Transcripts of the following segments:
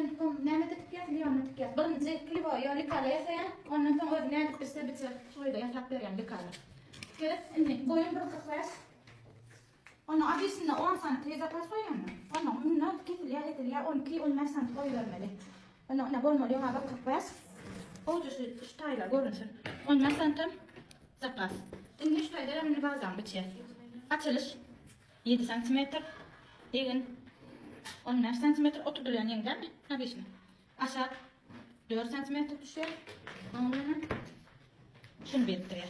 sen ne tikiyat, liyanı tikiyat. Birinci kliboyu likala yasayan, ondan sonra özüne edip işte bitir. Şurada yasak veren likala. Gerek, boyun bir 45. Onun abisinde 10 santim zaten soyamam. Onun kitliye 12-15 santim koyuvermeli. Ona bolmalı hava 45. O düşü stayla görünsün. 15 santim zapas. Şimdi stayla hemen bazan bitiyor. Açılış 7 santimetre. Degin 15 santimetre oturdurulan yeniden mi? Abisine. Aşağı 4 santimetre düşüyor. Ondan şunu biriktireyim.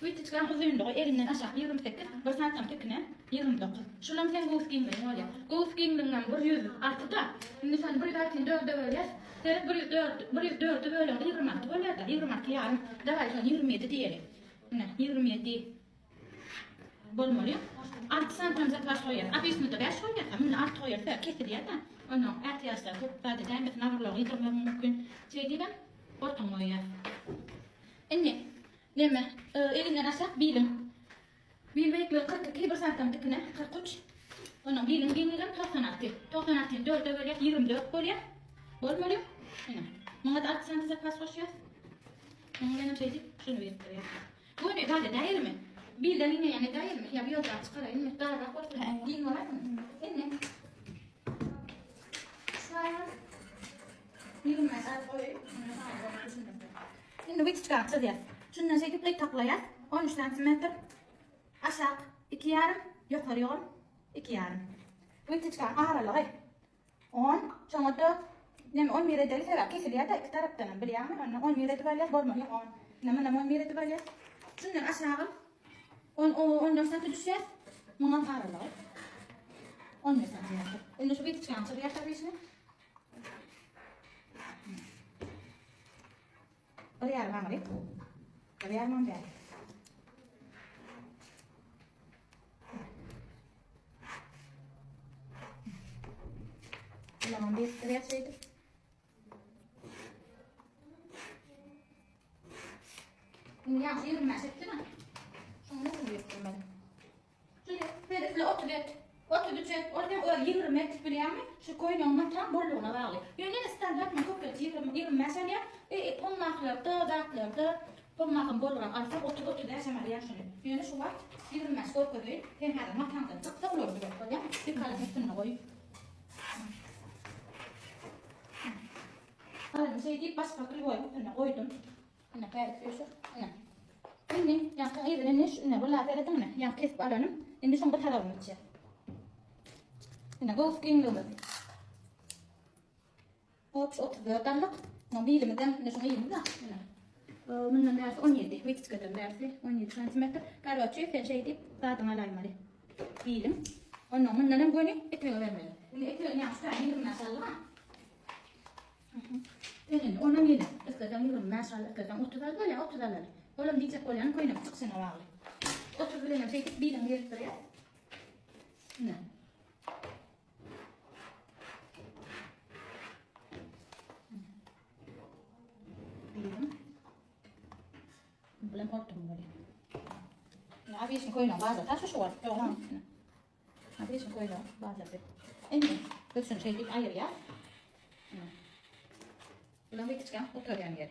Uyutuşkan uzunluğu elimden aşağı 28, 1 santim tekine 29. Şulam sen Goose King'den oluyor. Goose King'den 100 artı da. Şimdi sen bir dağıtın 4'e böleceğiz. Seyret 104'ü bölüyordu 26 bölüyordu. 26 yarım. Daha sonra 27 diyelim. 27 bölmeli. 6 santim zaten koyuyor. Abisini de 5 koyuyor. Bunun 6 koyuyor. Kesiliyor da. Onu ertiyaslar zaten demet navrlar yıkılmıyor mümkün. Şey değil mi? Ortam koyuyor. Neme, elinden aşağı bilim. Bil bekliyor 42 1 santim tekine 43. Onun bilim genilen 96. 96'ın 4'e bölüyor 24 bölüyor. Bölmeli. Bana da 6 santim zaten koşuyor. Benim şeydi şunu veriyor. Bu ne böyle değil mi? Bilden yine yani değil mi? Ya bir yolda çıkarayım mı? Daha rahat olsun. Din var mı? Ne? Sayın. Bilim mesela koyuyor. Şimdi bir çıkartacağız ya. Şundan şey tıklayıp taklayat. 13 santimetre. Aşağı 2 yarım. Yukarı 10. 2 yarım. Bu çıkar aralığı. 10. Sonra 4. Nem 11 edeli sever. Kesiliyor da iki taraftan biliyor musun? 11 edeli böyle bolmuyor 10. Nem 11 edeli böyle. Şundan aşağı 14 santimetre düşer. Bunun aralığı. 15 santimetre. Şimdi şu bir çıkar. Şuraya tabii şimdi. Oraya yarım alayım. Oraya yarım alayım. Tamam, bir oraya şeydir. Şimdi yanlış yerim meşet değil mi? Şunu nasıl büyüttüm ben? Şöyle pedifle otur düşet. Orada 20 metre biliyor musun? Şu koyunun tam bolluğuna bağlı. Yani standart mı kopya 20 metre ya. Ponmaklarda, dağıtlarda, ponmakın bolluğuna alsak otur da yaşamalı şunu. Yani şu var 20 metre kopya değil. Hem her matandan tıkta olur böyle. Bir kalıp üstüne koy. Alın şey deyip bas bakır koydum. Yine paylaşıyorsun. Şimdi yakın iyilerini şuna bu laferedim ne? Yan kesip alalım. Şimdi şunu da tarafını içe. Yine Goose King'lığımız. Otur dallık. Bilimizden şunu yiyeyim de. Bunun dersi 17. Ve çıkardım dersi 17 santimetre. Karvaçıyı sen şey deyip zaten alaymalı. Bilim. Bunların bunu ekmeğe vermeli. Şimdi ekmeğe yapmışlar 20 maşallah. Yani ona yine ıskadan 20 maşallah ıskadan 30 böyle 30 alır. Oğlum diyecek olan koyunum çıksın o bağlı. 30 bilenim şey deyip bilim yırttırıyor. Ne? Bilim. Bilim ortam böyle. Abi için koyunum bazı taşı şu var. Abi için koyunum bazı. En şunu şey deyip ayır ya. Bilim bir çıkan oturuyan yer.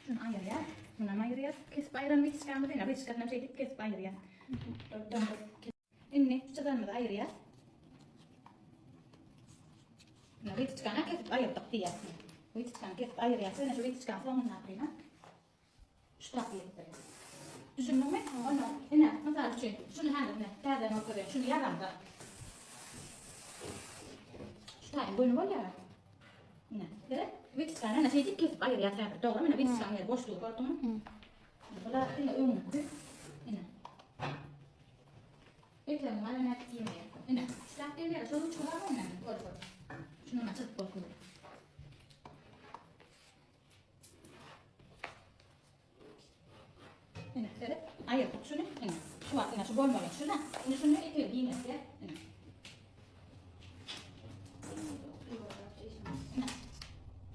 Şunu ayır ya. Bunu ayır ya. Kesip ayıran bir çıkan mı değil. Bir çıkan şey deyip kesip ayır ya. Şimdi şu çıkanımızı ayır ya. Bir çıkan kesip ayırdık diye. Bir çıkan kesip ayır ya. Sonra şu bir çıkan sonra ne yapayım? Şu takıyı yapayım. Düşündün mü? Onu. Yine mesela şunu hangi nereden oturuyor? Şunu yaramda. Şu tane boynu var ya. Yine. Böyle bir çıkan şey deyip kesip ayır ya. Doğru mu? Bir çıkan yer boşluğu gördün mü? Böyle yine ön. Yine. Beklerim var ne yemeğe. Yine. Şlak değil ya. Şunu çıkar mı? Koy. Şunu açıp koy. Yine. Böyle ayırdık şunu. Yine. Şu var yine. Şu bolmalı şuna. Yine şunu ekleyelim. Yine. Yine.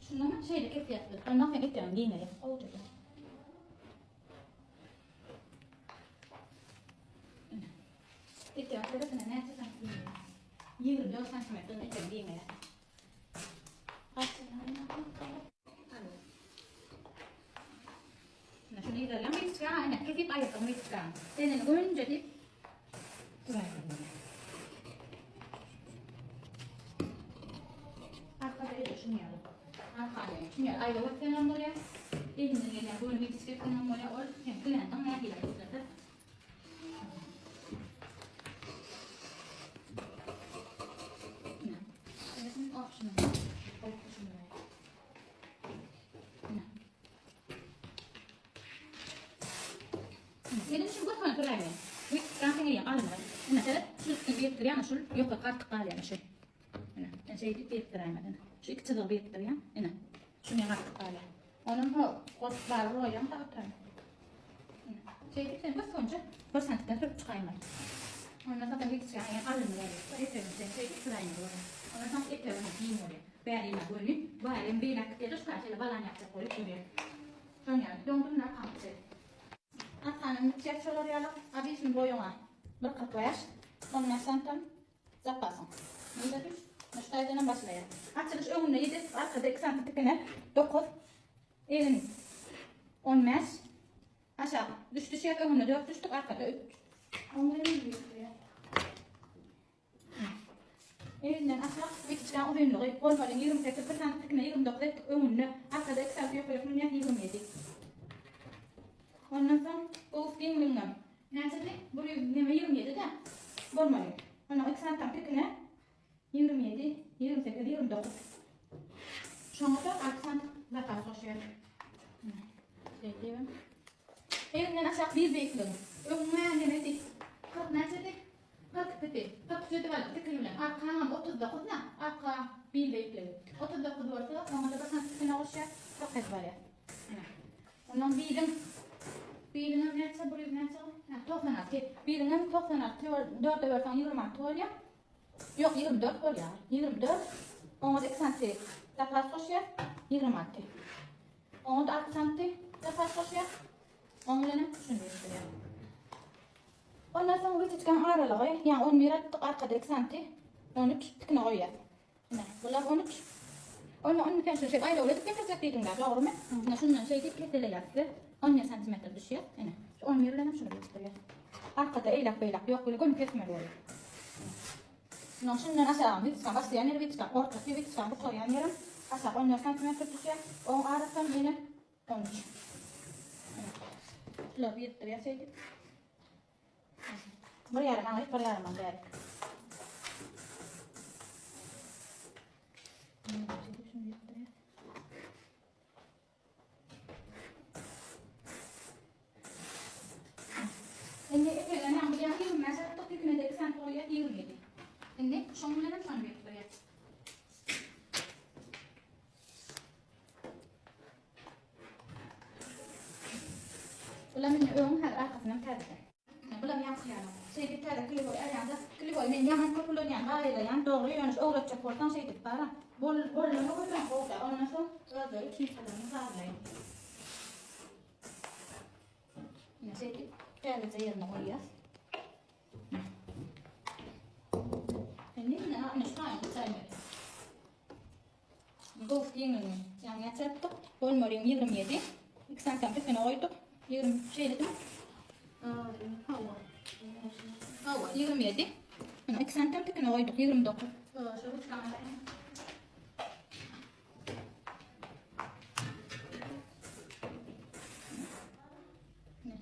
Şunu şeyle kep yaptık. Ondan sonra ekleyelim. Yine. Olacak. Ekleyelim. Böyle sana ne yapacağız? 24 santimetre ekleyelim. Yine. Ketip ayaklarını çıkan. Elini önce deyip durayım. Arkada düşünüyorum. Arkada düşünüyorum. Ayda vaktinden buraya. Elini gelen boyun yetiştirdiğinden buraya. O Gülend'den ne gider? Senin için bu konu durayım. Bu kanka ya alma. Mesela şu bir tıryan şu yok kartı kal yani şey. Yani şey bir tırayım ben. Şu iki çizgi bir tıryan. Yani şu ne kartı kal. Onun bu kodlar royam da atarım. Şey sen bas önce bu santıktan sürüp çıkayım. Ondan sonra bir tıryan alma yani. Yeterim sen şey bir tırayım böyle. Ondan sonra yeterim giyim oraya. Beğeneyim böyle. Bu halim bir dakika ya da şu karşıyla balan yapacak böyle şuraya. Sonra dondurma kapçı. Atanın çerçeveler yalan, abisin boyuna bir katlayaş, ondan sonra zapasın. Burada düş, müşteriden başlayalım. Açılış önüne 7, arkada 2 santimlikine 9, elini 15, aşağı düştü şey önüne 4 düştük, arkada 3. Onları büyütüyor. Elinden aşağı bir çıkan o önlüğü, olmadan 28 santimlikine 29 önüne, arkada 2 santimlikine 27. Ondan sonra bu dinlemem. Neyse buraya dinleme 27 de bormayı. Ona 2 santimlikine 27, 28, 29. Şu anda aksan zaten sosyal. Şey diyeyim. Elimden aşağı bir bekliyorum. Önüme demedik. 40 neyse 40 pipi. 40 sütü var. Tıkırımdan. Arkam 39 ne? Arka bir bekliyorum. 39 orta. Ona da santimlikine oluşuyor. Çok pek var ya. Ondan birinin neyse buraya neyse. 96. Birinin 96. 4 öğretmen 26 oluyor. Yok 24 oluyor. 24. Ona da 2 santim. Zapas koşuyor. 26. Ona da 6 santim. Zapas koşuyor. Onunla ne? Şunu gösteriyor. Ondan sonra bu çıkan aralığı. Yani 11 attık arkada 2 santim. 13 tıkına koyuyor. Bunlar 13. Onu ben şey ayrı öyle tıklayacak değilim galiba. Doğru mu? Şundan şey deyip ketele yaptı. 10 santimetre düşüyor. Yani şu 10 yerlerine şunu gösteriyor. Arkada eylak beylak yok böyle gönül kesme oluyor. Şundan aşağı bir çıkan başlayan yeri bir çıkan ortası bir çıkan bu koyan yerim. Aşağı 10 santimetre düşüyor. Onun arasından yine 13. Şöyle bir yere şeydik. Buraya yarım değerli. Ini yang yang masa itu kita ada kesan proyek ini. Ini şunların son bir proyek. Bulan ön her arkasından terdi. Bulan yapıyalım. Şey bir terdi kliboy ayağında kliboy men yaman kurulun yan gayla yan doğru yönüş öğretecek oradan şey dik para. Bolunu buradan orada ondan sonra öyle iki falan sağlayın. Ne şey dik terdi yerine koyuyor. Ini nak nestang saya. Bu yengin yang yaptık. Olmadı 27. 2 santim kena koyduk. 20 şey dedim. Hava 27. 2 santim kena koyduk 29. Şu çıkan.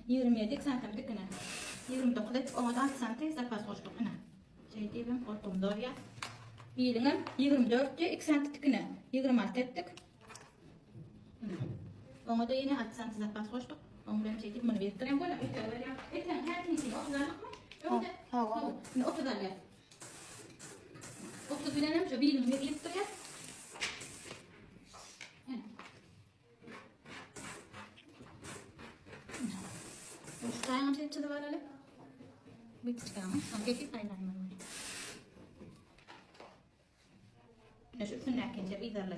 27 santim kena. 29 et 16 santim zapas koyduk. Şey diyeyim, ortamda oraya. Birinin 24'te 2 santimlikine 26 ettik. Ona da yine 6 santim zapas koyduk. Onu ben şey diyeyim, bunu biriktireyim. Bunu öyle etten her şeyi oturalım mı? Öyle. Ne oturalım? Oturalım, şu birinin biriktireyim. Şu tayağın şey içinde var öyle. Bir çıkalım. Sonra geçip aylarım var. نشوف هناك نجيب إذا لا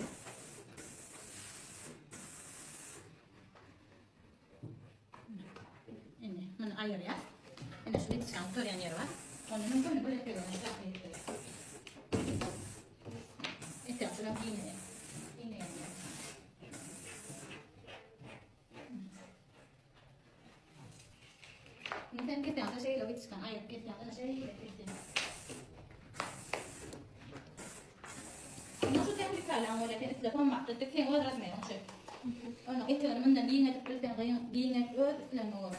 إنه من أير يا إنه شو بيتش عم توري يعني روح وأنا نقول نقول لك كذا نشوف كذا إنت شو لام فينا يعني tane şeyle bir çıkan ayrı kes yani şeyle kesin. Nasıl temlik falan öyle telefon baktı tekrar o resmi yok şey. Onu etiyorum ondan yine tekrar yine öyle olur.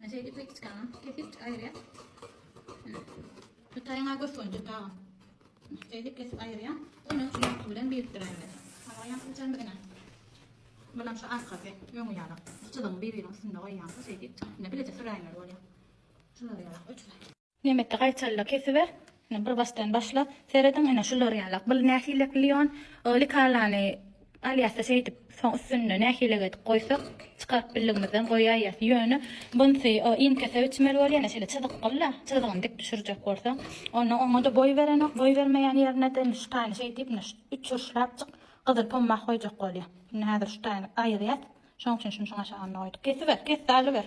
Saya di fix kan, kita air ya. Kita yang agak sonjol kan. Jadi kes air ya. Onu sudah bulan bir terakhir. Kalau yang kencang begini. Belum saat kafe, yang ya lah. Sedang bir langsung dah yang tu sedikit. Nabi le terserah yang luar ya. Sudah ya lah. Yemek kayıtlı kesiver. Nabır bastan başla. Seyredin ina şular ya lah. Bel nahilek liyon. Likalani aliyasta şeydi. Üstünü nahilek koysak. Çıkarıp bilgimizden koyayız yönü. Bunsi in kesevitmeli var ya neşeli çıdıqqalla. Çıdığın dik düşürecek olsa. Onu da boy veren yok. Boy vermeyen yerine de şu tane şey deyip 3 uşlap çık. Qızıl pomma koyacak oluyor. Şimdi hazır şu tane ayırıyat. Şunun için şunu aşağıya koyduk. Kesiver, alıver.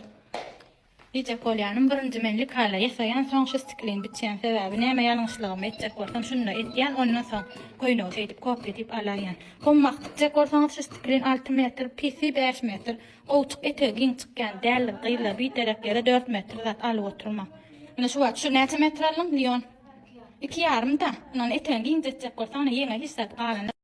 Diyecek olyanın birinci menlik hala yasayan son şu stikliğin bitçen sebebi neyme yanlışlığımı edecek olsam şunu etken ondan son koyunu şey deyip kopya edip alayan. Pommak diyecek olsanız şu stikliğin 6 metre, pisi 5 metre. Oğutuk eteğin çıkken değerli kıyla bir dereklere 4 metre zat alı oturma. Şu var, şu neçe metre alın Leon? 2,5 da. Onun eteğin diyecek olsana yine hiç zat kalanı.